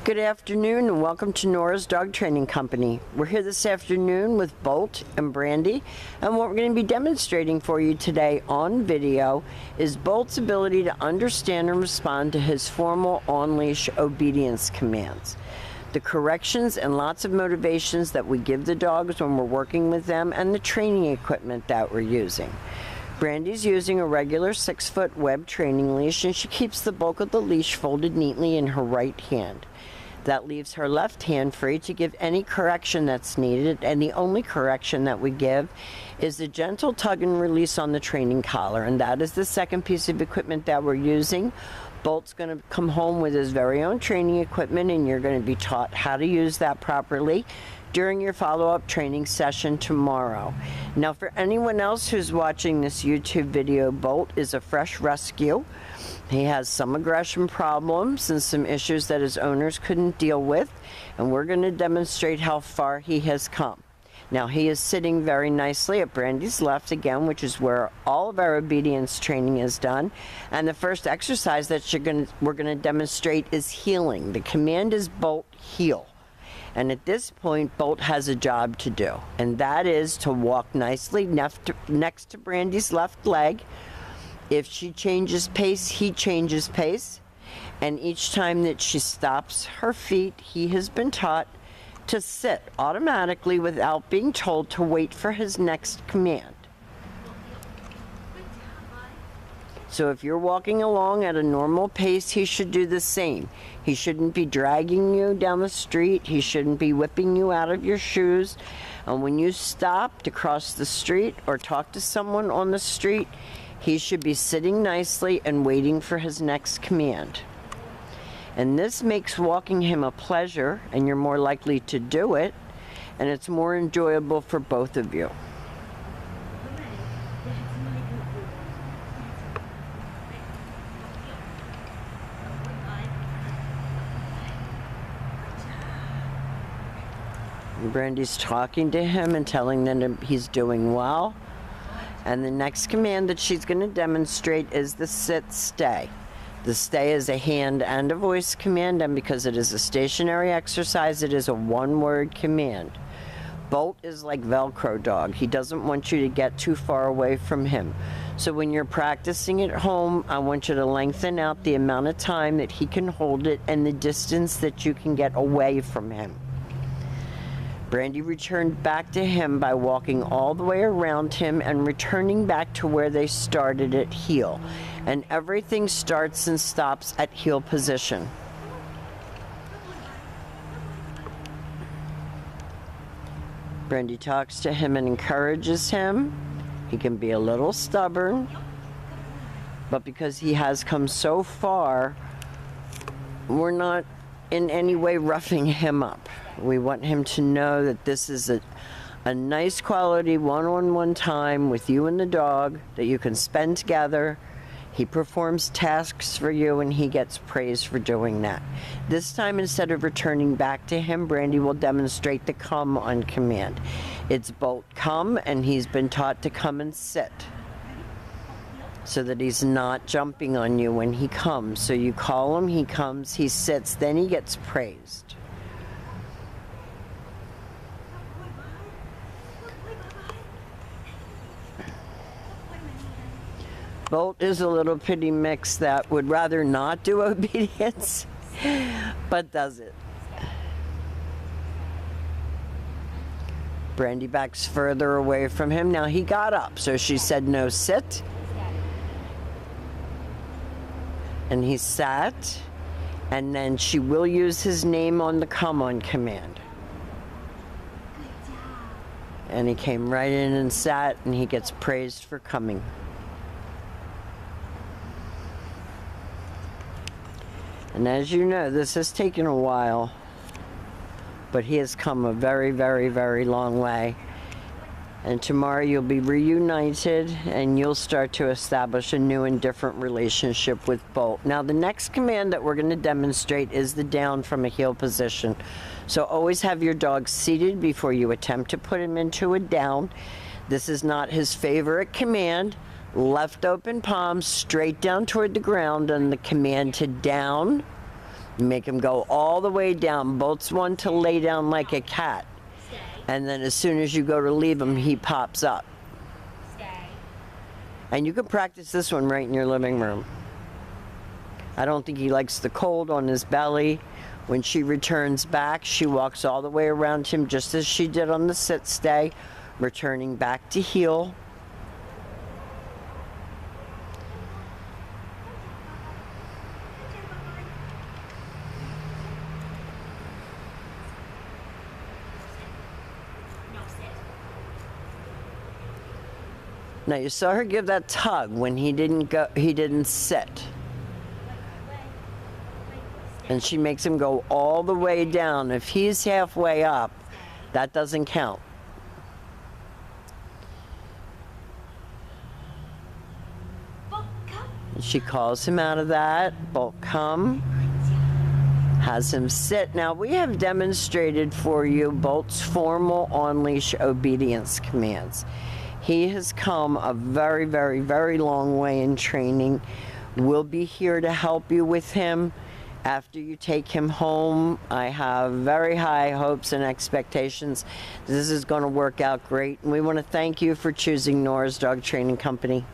Good afternoon and welcome to Nora's Dog Training Company. We're here this afternoon with Bolt and Brandy, and what we're going to be demonstrating for you today on video is Bolt's ability to understand and respond to his formal on-leash obedience commands. The corrections and lots of motivations that we give the dogs when we're working with them, and the training equipment that we're using. Brandy's using a regular 6-foot web training leash, and she keeps the bulk of the leash folded neatly in her right hand. That leaves her left hand free to give any correction that's needed, and the only correction that we give is the gentle tug and release on the training collar, and that is the second piece of equipment that we're using. Bolt's going to come home with his very own training equipment, and you're going to be taught how to use that properly during your follow-up training session tomorrow. Now, for anyone else who's watching this YouTube video, Bolt is a fresh rescue. He has some aggression problems and some issues that his owners couldn't deal with, and we're going to demonstrate how far he has come. Now, he is sitting very nicely at Brandy's left again, which is where all of our obedience training is done. And the first exercise that we're going to demonstrate is heeling. The command is Bolt, heel. And at this point, Bolt has a job to do, and that is to walk nicely next to Brandy's left leg. If she changes pace, he changes pace. And each time that she stops her feet, he has been taught to sit automatically without being told to wait for his next command. So if you're walking along at a normal pace, he should do the same. He shouldn't be dragging you down the street. He shouldn't be whipping you out of your shoes. And when you stop to cross the street or talk to someone on the street, he should be sitting nicely and waiting for his next command. And this makes walking him a pleasure, and you're more likely to do it, and it's more enjoyable for both of you. Brandy's talking to him and telling him he's doing well. And the next command that she's going to demonstrate is the sit stay. The stay is a hand and a voice command, and because it is a stationary exercise, it is a one-word command. Bolt is like Velcro dog. He doesn't want you to get too far away from him. So when you're practicing at home, I want you to lengthen out the amount of time that he can hold it and the distance that you can get away from him. Brandy returned back to him by walking all the way around him and returning back to where they started at heel. And everything starts and stops at heel position. Brandy talks to him and encourages him. He can be a little stubborn, but because he has come so far, we're not in any way roughing him up. We want him to know that this is a nice quality one-on-one time with you and the dog that you can spend together. He performs tasks for you and he gets praise for doing that. This time, instead of returning back to him, Brandy will demonstrate the come on command. It's Bolt come, and he's been taught to come and sit so that he's not jumping on you when he comes. So you call him, he comes, he sits, then he gets praised. Bolt is a little pittie mix that would rather not do obedience, but does it. Brandy backs further away from him. Now he got up, so she said no, sit. And he sat, and then she will use his name on the come on command. And he came right in and sat, and he gets praised for coming. And as you know, this has taken a while, but he has come a very, very, very long way. And tomorrow you'll be reunited, and you'll start to establish a new and different relationship with Bolt. Now, the next command that we're going to demonstrate is the down from a heel position. So always have your dog seated before you attempt to put him into a down. This is not his favorite command. Left open palm straight down toward the ground, and the command to down You make him go all the way down. Bolt's one to lay down like a cat. And then as soon as you go to leave him, he pops up. And you can practice this one right in your living room. I don't think he likes the cold on his belly. When she returns back, she walks all the way around him just as she did on the sit stay, returning back to heel. Now you saw her give that tug when he didn't sit. And she makes him go all the way down. If he's halfway up, that doesn't count. She calls him out of that. Bolt come. Has him sit. Now we have demonstrated for you Bolt's formal on-leash obedience commands. He has come a very, very, very long way in training. We'll be here to help you with him. After you take him home, I have very high hopes and expectations. This is going to work out great. And we want to thank you for choosing Nora's Dog Training Company.